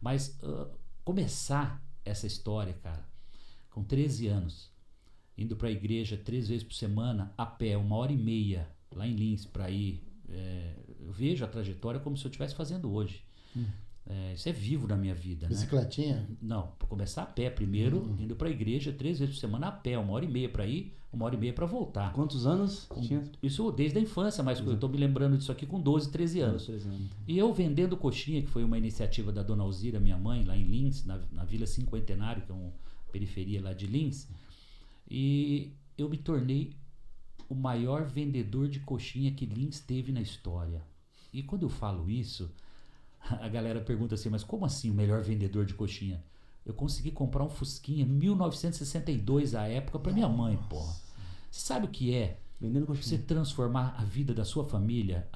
Mas começar essa história, cara, com 13 anos, indo para a igreja 3 vezes por semana, a pé, 1h30, lá em Lins, para ir. Eu vejo a trajetória como se eu estivesse fazendo hoje. Isso é vivo na minha vida. Bicicletinha? Né? Não, para começar a pé primeiro, indo para a igreja 3 vezes por semana a pé, 1h30 para ir, 1h30 para voltar. Quantos anos tinha? Isso desde a infância, mas eu estou me lembrando disso aqui com 12, 13 anos. E eu vendendo coxinha, que foi uma iniciativa da dona Alzira, minha mãe, lá em Lins, na Vila Cinquentenário, que é uma periferia lá de Lins, e eu me tornei o maior vendedor de coxinha que Lins teve na história. E quando eu falo isso, a galera pergunta assim, mas como assim o melhor vendedor de coxinha? Eu consegui comprar um Fusquinha 1962 à época para minha mãe, porra. Você sabe o que é? Vendendo coxinha. Você transformar a vida da sua família,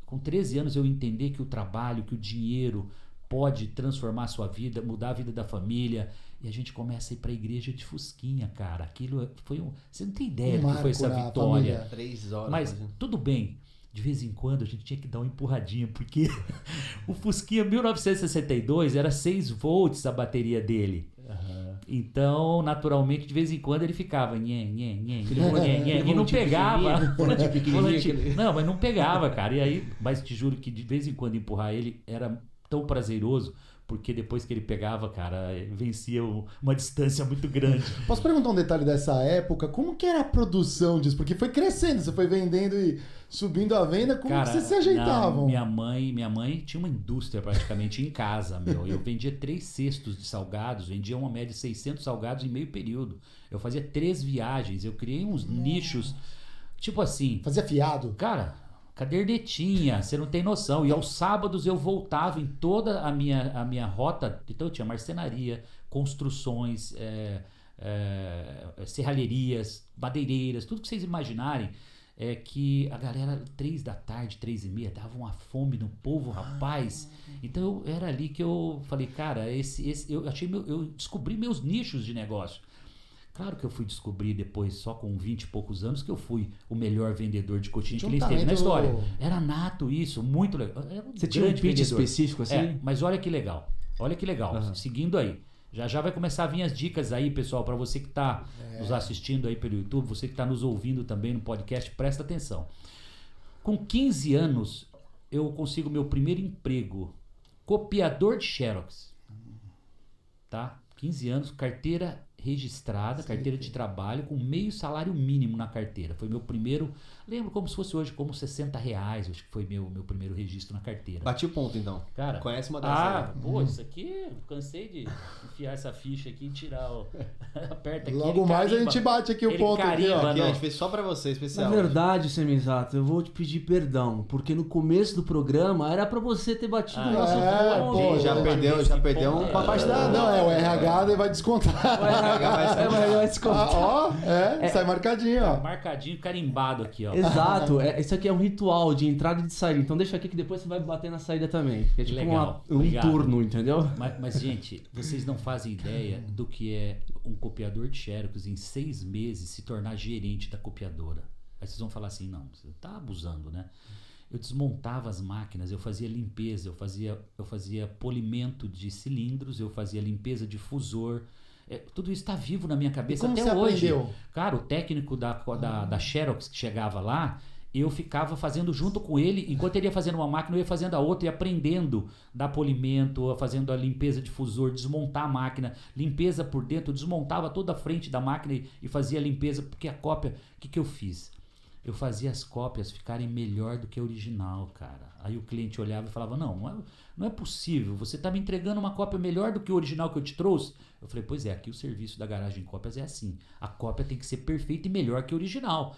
com 13 anos eu entender que o trabalho, que o dinheiro pode transformar a sua vida, mudar a vida da família, e a gente começa a ir para a igreja de Fusquinha, cara. Aquilo foi você não tem ideia do que foi essa vitória. 3 horas. Mas tudo bem. De vez em quando a gente tinha que dar uma empurradinha, porque o Fusquinha 1962 era 6 volts a bateria dele. Então, naturalmente, de vez em quando ele ficava e não pegava. Não, mas não pegava, cara. E aí, mas te juro que de vez em quando empurrar ele era tão prazeroso, porque depois que ele pegava, cara, vencia uma distância muito grande. Posso perguntar um detalhe dessa época? Como que era a produção disso? Porque foi crescendo, você foi vendendo e subindo a venda, como que vocês se ajeitavam? Minha mãe tinha uma indústria praticamente em casa, meu. Eu vendia 3 cestos de salgados, vendia uma média de 600 salgados em meio período. Eu fazia 3 viagens, eu criei uns nichos, tipo assim... Fazia fiado? Cara... Cadernetinha, você não tem noção. E aos sábados eu voltava em toda a minha rota. Então eu tinha marcenaria, construções, serralherias, madeireiras, tudo que vocês imaginarem. Que a galera, 3 da tarde, 3h30, dava uma fome no povo, rapaz. Então era ali que eu falei, cara, eu descobri meus nichos de negócio. Claro que eu fui descobrir depois, só com 20 e poucos anos, que eu fui o melhor vendedor de coxinha que ele teve na história. Era nato isso, muito legal. Você tinha um pitch específico assim? Mas olha que legal. Olha que legal. Seguindo aí. Já vai começar a vir as dicas aí, pessoal, para você que está nos assistindo aí pelo YouTube, você que está nos ouvindo também no podcast, presta atenção. Com 15 anos, eu consigo meu primeiro emprego. Copiador de Xerox. Tá? 15 anos, carteira registrada, carteira de trabalho, com meio salário mínimo na carteira. Foi meu primeiro, lembro como se fosse hoje, como R$60, acho que foi meu primeiro registro na carteira. Bati o ponto então. Cara, conhece uma dessas? Pô, isso aqui, cansei de enfiar essa ficha aqui e tirar o... Aperta aqui. Logo mais a gente bate aqui o ponto aqui, ó. Aqui, a gente fez só pra você, especial. Na verdade, Semizato, eu vou te pedir perdão, porque no começo do programa era pra você ter batido o nosso ponto. Já perdeu uma parte da... Não, o RH vai descontar. O RH vai descontar. Sai marcadinho, ó. Marcadinho, carimbado aqui, ó. Exato, isso aqui é um ritual de entrada e de saída. Então deixa aqui que depois você vai bater na saída também. É tipo um turno, entendeu? Mas, gente, vocês não fazem ideia do que é um copiador de Xerox em 6 meses se tornar gerente da copiadora. Aí vocês vão falar assim, não, você tá abusando, né? Eu desmontava as máquinas, eu fazia limpeza, eu fazia polimento de cilindros, eu fazia limpeza de fusor. Tudo isso está vivo na minha cabeça até hoje. Aprendeu? Cara, o técnico da Xerox que chegava lá, eu ficava fazendo junto com ele, enquanto ele ia fazendo uma máquina, eu ia fazendo a outra e aprendendo da polimento, fazendo a limpeza de fusor, desmontar a máquina, limpeza por dentro, eu desmontava toda a frente da máquina e fazia a limpeza, porque a cópia, o que eu fiz? Eu fazia as cópias ficarem melhor do que a original, cara. Aí o cliente olhava e falava, não é possível, você está me entregando uma cópia melhor do que o original que eu te trouxe? Eu falei, pois é, aqui o serviço da Garagem Cópias é assim. A cópia tem que ser perfeita e melhor que a original.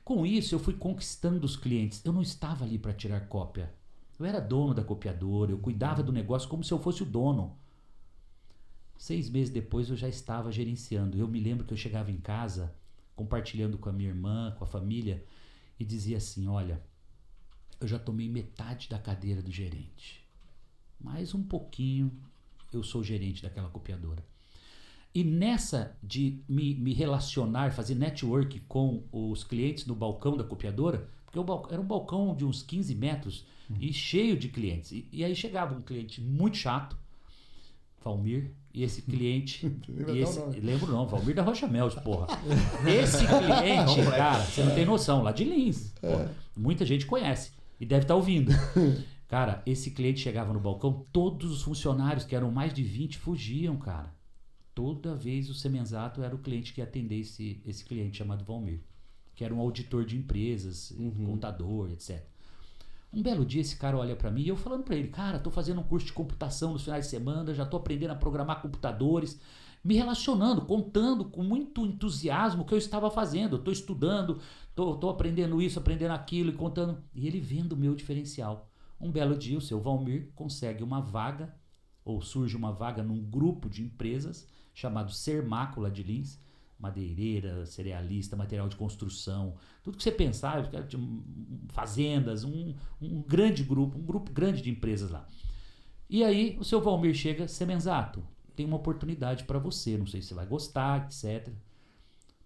Com isso, eu fui conquistando os clientes. Eu não estava ali para tirar cópia. Eu era dono da copiadora, eu cuidava do negócio como se eu fosse o dono. 6 meses depois, eu já estava gerenciando. Eu me lembro que eu chegava em casa, compartilhando com a minha irmã, com a família, e dizia assim, olha, eu já tomei metade da cadeira do gerente. Mais um pouquinho, eu sou gerente daquela copiadora. E nessa de me relacionar, fazer network com os clientes no balcão da copiadora, porque era um balcão de uns 15 metros e cheio de clientes. E aí chegava um cliente muito chato, Valmir, e esse cliente... Nome. Lembro não, Valmir da Rocha Mel, porra. Esse cliente, cara, você não tem noção, lá de Lins. Porra, muita gente conhece e deve estar ouvindo. Cara, esse cliente chegava no balcão, todos os funcionários, que eram mais de 20, fugiam, cara. Toda vez o Semenzato era o cliente que ia atender esse cliente chamado Valmir, que era um auditor de empresas, contador, etc. Um belo dia esse cara olha pra mim e eu falando pra ele, cara, tô fazendo um curso de computação nos finais de semana, já tô aprendendo a programar computadores, me relacionando, contando com muito entusiasmo o que eu estava fazendo. Eu tô estudando, tô aprendendo isso, aprendendo aquilo e contando. E ele vendo o meu diferencial. Um belo dia o seu Valmir consegue uma vaga, ou surge uma vaga num grupo de empresas chamado Sermácula de Lins, madeireira, cerealista, material de construção, tudo que você pensar, fazendas, um grande grupo, um grupo grande de empresas lá. E aí o seu Valmir chega, Semenzato, tem uma oportunidade para você, não sei se você vai gostar, etc.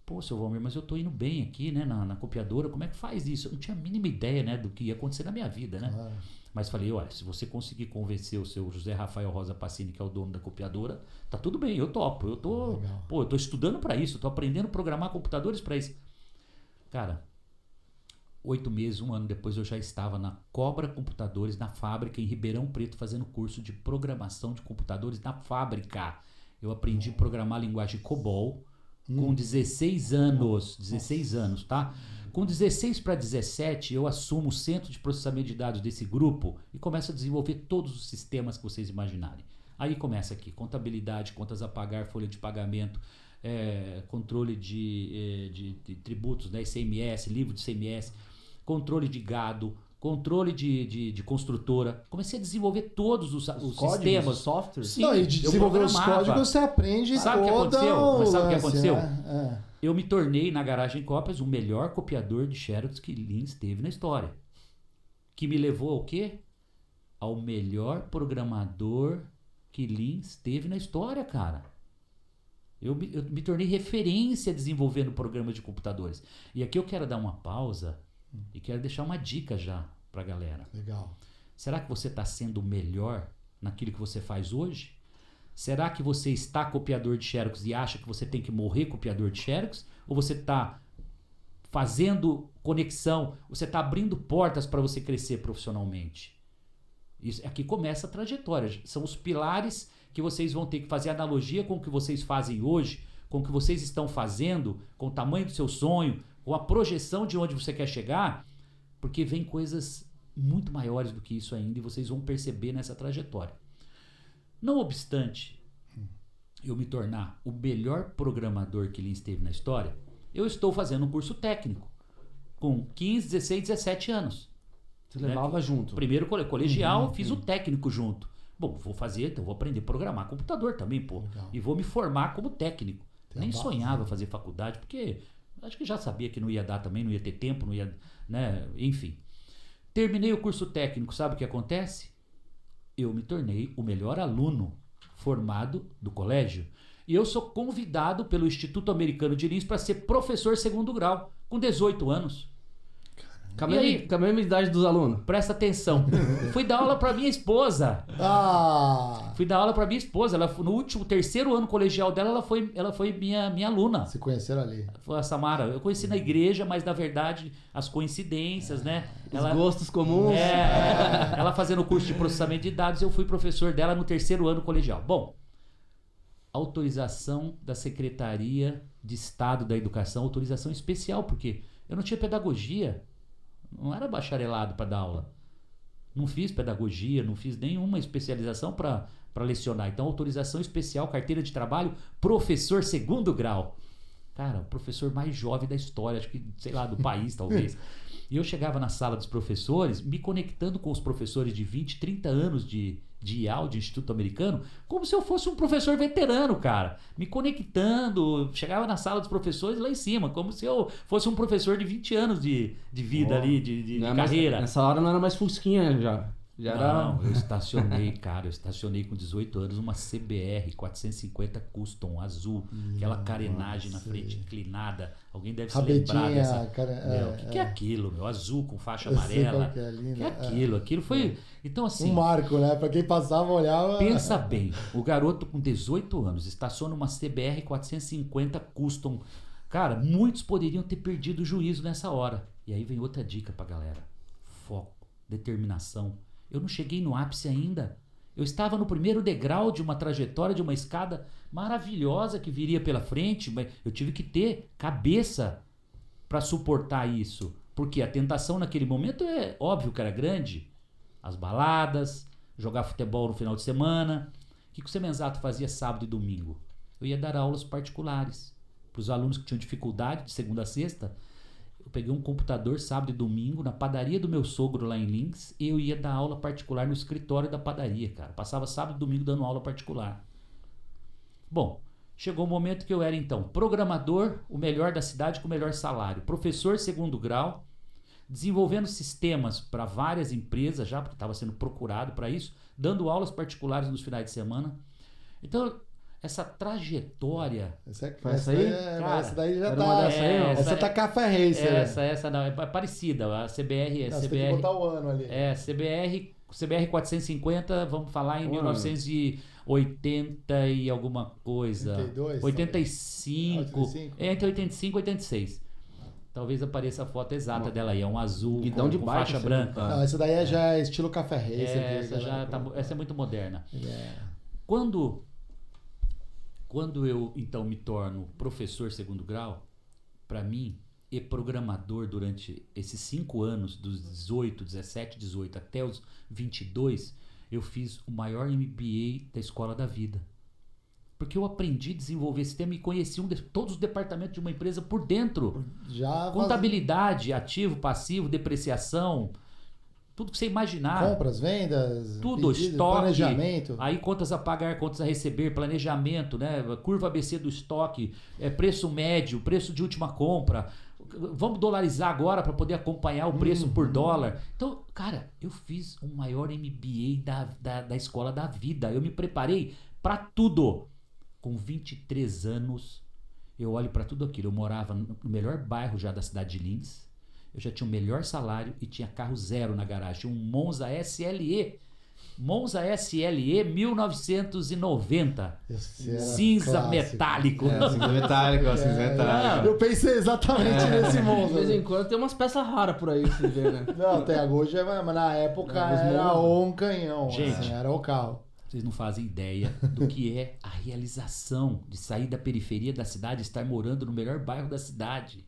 Pô, seu Valmir, mas eu tô indo bem aqui, né, na copiadora, como é que faz isso? Eu não tinha a mínima ideia, né, do que ia acontecer na minha vida, né? Mas falei, olha, se você conseguir convencer o seu José Rafael Rosa Pacini, que é o dono da copiadora, tá tudo bem, eu topo. Eu tô estudando para isso, eu tô aprendendo a programar computadores para isso. Cara, 8 meses, 1 ano depois eu já estava na Cobra Computadores, na fábrica em Ribeirão Preto, fazendo curso de programação de computadores na fábrica. Eu aprendi a programar a linguagem COBOL com 16 anos. 16 anos, tá? Com 16 para 17, eu assumo o centro de processamento de dados desse grupo e começo a desenvolver todos os sistemas que vocês imaginarem. Aí começa aqui, contabilidade, contas a pagar, folha de pagamento, controle de tributos, né, ICMS, livro de ICMS, controle de gado, controle de construtora. Comecei a desenvolver todos os códigos, sistemas. os softwares. Sim, e de desenvolver os códigos você aprende. Sabe o que aconteceu? Mas sabe o que aconteceu? Né? Eu me tornei, na Garagem Cópias, o melhor copiador de Xerox que Lins teve na história. Que me levou ao quê? Ao melhor programador que Lins teve na história, cara. Eu me tornei referência desenvolvendo programas de computadores. E aqui eu quero dar uma pausa e quero deixar uma dica já pra galera. Legal. Será que você está sendo melhor naquilo que você faz hoje? Será que você está copiador de Xerox e acha que você tem que morrer copiador de Xerox? Ou você está fazendo conexão, você está abrindo portas para você crescer profissionalmente? Isso, aqui começa a trajetória. São os pilares que vocês vão ter que fazer analogia com o que vocês fazem hoje, com o que vocês estão fazendo, com o tamanho do seu sonho, com a projeção de onde você quer chegar, porque vem coisas muito maiores do que isso ainda e vocês vão perceber nessa trajetória. Não obstante eu me tornar o melhor programador que Lins teve na história, eu estou fazendo um curso técnico com 15, 16, 17 anos. Você levava junto? Primeiro colegial, fiz o técnico junto. Bom, vou fazer, então vou aprender a programar computador também, pô. Legal. E vou me formar como técnico. Tem Nem a base, sonhava né? fazer faculdade, porque acho que já sabia que não ia dar também, não ia ter tempo, não ia, né, enfim. Terminei o curso técnico, sabe o que acontece? Eu me tornei o melhor aluno formado do colégio. E eu sou convidado pelo Instituto Americano de Lins para ser professor segundo grau, com 18 anos. Com a mesma idade dos alunos? Presta atenção. Fui dar aula para minha esposa. Fui dar aula para minha esposa. Ela, no último, 3º ano colegial dela, ela foi minha aluna. Se conheceram ali. Foi a Samara. Eu conheci na igreja, mas na verdade, as coincidências, né? Os gostos comuns. Ela fazendo o curso de processamento de dados, eu fui professor dela no 3º ano colegial. Bom, autorização da Secretaria de Estado da Educação, autorização especial, porque eu não tinha pedagogia. Não era bacharelado para dar aula. Não fiz pedagogia, não fiz nenhuma especialização para lecionar. Então, autorização especial, carteira de trabalho, professor segundo grau. Cara, o professor mais jovem da história, acho que, sei lá, do país, talvez. E eu chegava na sala dos professores, me conectando com os professores de 20, 30 anos de IAL, de Instituto Americano, como se eu fosse um professor veterano, cara. Me conectando, chegava na sala dos professores lá em cima, como se eu fosse um professor de 20 anos de vida ali, de carreira. Nessa hora não era mais fusquinha já. Já era... Não, eu estacionei com 18 anos uma CBR 450 Custom azul, aquela carenagem na frente inclinada. Alguém deve se lembrar dessa. O que é aquilo, meu? Azul com faixa amarela. Que é aquilo? Aquilo foi. Então, assim. Um marco, né? Pra quem passava, olhava. Pensa bem, o garoto com 18 anos estaciona uma CBR 450 Custom. Cara, muitos poderiam ter perdido o juízo nessa hora. E aí vem outra dica pra galera: foco, determinação. Eu não cheguei no ápice ainda. Eu estava no primeiro degrau de uma trajetória, de uma escada maravilhosa que viria pela frente, mas eu tive que ter cabeça para suportar isso. Porque a tentação naquele momento é óbvio que era grande. As baladas, jogar futebol no final de semana. O que o Semenzato fazia sábado e domingo? Eu ia dar aulas particulares para os alunos que tinham dificuldade de segunda a sexta. Eu peguei um computador sábado e domingo na padaria do meu sogro lá em Lins e eu ia dar aula particular no escritório da padaria, cara. Passava sábado e domingo dando aula particular. Bom, chegou o momento que eu era então programador, o melhor da cidade com o melhor salário, professor segundo grau, desenvolvendo sistemas para várias empresas já, porque estava sendo procurado para isso, dando aulas particulares nos finais de semana. Então, essa trajetória... Essa aí? Cara, essa daí já era tá... uma dessa aí, ó. Essa tá Café Racer. Essa não, é parecida. A CBR... Você tem que botar o ano ali. CBR 450, vamos falar em 1980 e alguma coisa. 82? 85. Entre 85 e 86. Talvez apareça a foto exata dela aí. É um azul Guidão com faixa assim, branca. Não, essa daí já é estilo Café Racer. Essa é muito moderna. Yeah. Quando eu, então, me torno professor segundo grau, para mim, e programador durante esses 5 anos, dos 17, 18 até os 22, eu fiz o maior MBA da escola da vida. Porque eu aprendi a desenvolver esse tema e conheci todos os departamentos de uma empresa por dentro. Contabilidade, ativo, passivo, depreciação... Tudo que você imaginar. Compras, vendas, tudo, pedido, estoque, planejamento. Aí contas a pagar, contas a receber, planejamento, né? Curva ABC do estoque, preço médio, preço de última compra. Vamos dolarizar agora para poder acompanhar o preço por dólar. Então, cara, eu fiz o maior MBA da escola da vida. Eu me preparei para tudo. Com 23 anos, eu olho para tudo aquilo. Eu morava no melhor bairro já da cidade de Lins. Eu já tinha o melhor salário e tinha carro zero na garagem. Tinha um Monza SLE. Monza SLE 1990. Cinza metálico. Cinza metálico. Eu pensei exatamente nesse Monza. De vez em quando tem umas peças raras por aí, se vê, né? Não, até hoje, mas na época era um canhão. Gente, assim, era o carro. Vocês não fazem ideia do que é a realização de sair da periferia da cidade e estar morando no melhor bairro da cidade.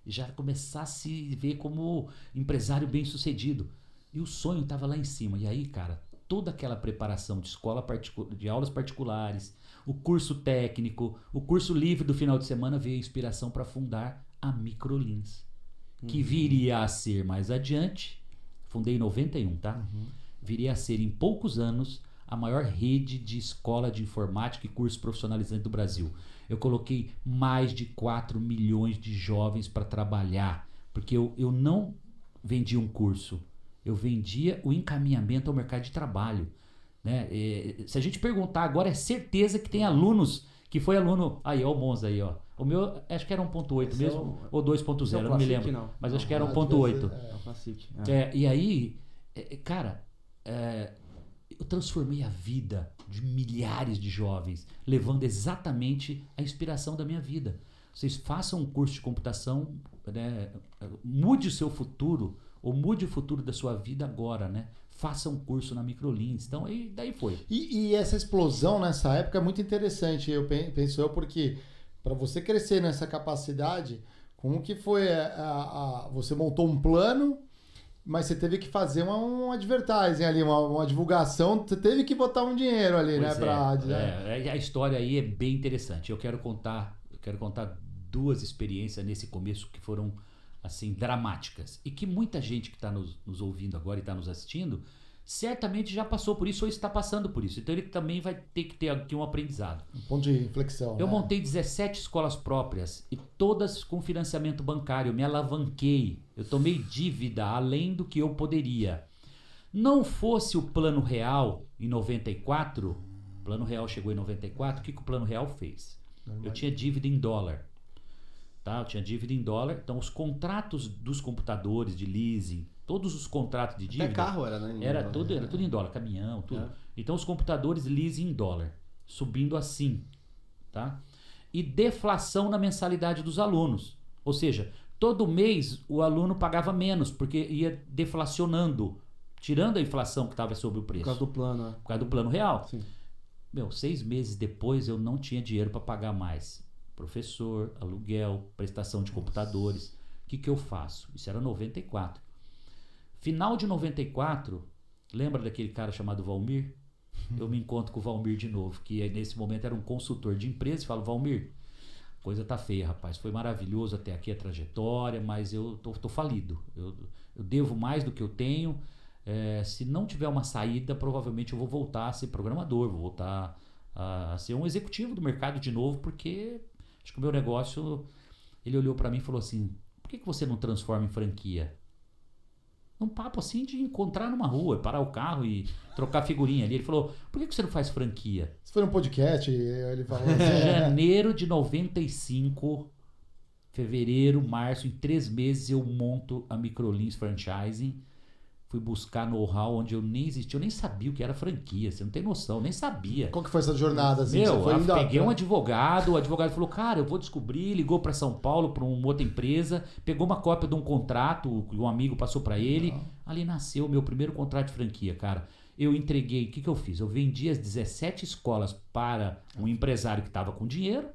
E já começar a se ver como empresário bem-sucedido. E o sonho estava lá em cima. E aí, cara, toda aquela preparação de de aulas particulares, o curso técnico, o curso livre do final de semana veio a inspiração para fundar a Microlins, que viria a ser mais adiante, fundei em 91, tá? Viria a ser em poucos anos a maior rede de escola de informática e curso profissionalizante do Brasil. Eu coloquei mais de 4 milhões de jovens para trabalhar, porque eu não vendia um curso, eu vendia o encaminhamento ao mercado de trabalho, né? Se a gente perguntar agora, é certeza que tem alunos, que foi aluno... Aí, ó, o Monza aí, ó. O meu, acho que era 1.8 mesmo, ou 2.0, não me lembro. Não. Mas acho que era 1.8. E aí, cara... eu transformei a vida de milhares de jovens, levando exatamente a inspiração da minha vida. Vocês façam um curso de computação, né? Mude o seu futuro, ou mude o futuro da sua vida agora, né? Faça um curso na Microlins. Então, daí foi. E essa explosão nessa época é muito interessante, eu penso porque para você crescer nessa capacidade, como que foi você montou um plano, mas você teve que fazer um advertising ali, uma divulgação, você teve que botar um dinheiro ali, pois né? A história aí é bem interessante. Eu quero contar 2 experiências nesse começo que foram assim dramáticas e que muita gente que está nos ouvindo agora e está nos assistindo certamente já passou por isso ou está passando por isso. Então ele também vai ter que ter aqui um aprendizado. Um ponto de inflexão. Eu montei 17 escolas próprias e todas com financiamento bancário. Eu me alavanquei. Eu tomei dívida além do que eu poderia. Não fosse o Plano Real em 94, o Plano Real chegou em 94, o que o Plano Real fez? Eu tinha dívida em dólar. Tá? Eu tinha dívida em dólar, então os contratos dos computadores de leasing, todos os contratos de dívida... Até carro era, né? Era tudo em dólar, caminhão, tudo. Então os computadores leasing em dólar, subindo assim, tá? E deflação na mensalidade dos alunos. Ou seja, todo mês o aluno pagava menos, porque ia deflacionando, tirando a inflação que estava sobre o preço. Por causa do plano, né? Por causa do Plano Real. Sim. 6 meses depois eu não tinha dinheiro para pagar mais. Professor, aluguel, prestação de computadores. O que eu faço? Isso era 94. Final de 94, lembra daquele cara chamado Valmir? Eu me encontro com o Valmir de novo, que nesse momento era um consultor de empresa, e falo, Valmir, a coisa tá feia, rapaz. Foi maravilhoso até aqui a trajetória, mas eu tô falido. Eu devo mais do que eu tenho. Se não tiver uma saída, provavelmente eu vou voltar a ser programador, vou voltar a ser um executivo do mercado de novo, porque acho que o meu negócio... Ele olhou para mim e falou assim, por que você não transforma em franquia? Um papo assim de encontrar numa rua, parar o carro e trocar figurinha ali. Ele falou, por que você não faz franquia? Isso foi num podcast, ele falou assim... Janeiro de 95, fevereiro, março, em 3 meses eu monto a Microlins Franchising. Fui buscar know-how onde eu nem existia, eu nem sabia o que era franquia, você não tem noção, eu nem sabia. Qual que foi essa jornada? Assim, Meu, você foi indo peguei um advogado, o advogado falou, cara, eu vou descobrir, ligou para São Paulo, para uma outra empresa, pegou uma cópia de um contrato que um amigo passou para ele, ali nasceu o meu primeiro contrato de franquia, cara. Eu entreguei, o que eu fiz? Eu vendi as 17 escolas para um empresário que estava com dinheiro,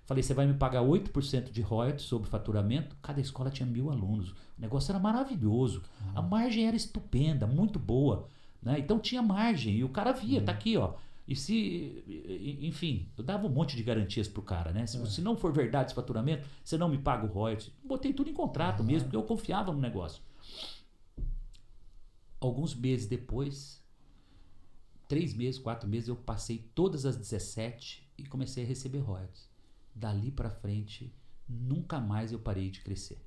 falei, você vai me pagar 8% de royalties sobre faturamento, cada escola tinha 1.000 alunos, o negócio era maravilhoso, a margem era estupenda, muito boa, né? Então tinha margem, e o cara via, tá aqui, ó. Enfim, eu dava um monte de garantias pro cara, né? Se não for verdade esse faturamento, você não me paga o royalties. Botei tudo em contrato mesmo, porque eu confiava no negócio. Alguns meses depois, 3 meses, 4 meses, eu passei todas as 17 e comecei a receber royalties. Dali pra frente, nunca mais eu parei de crescer.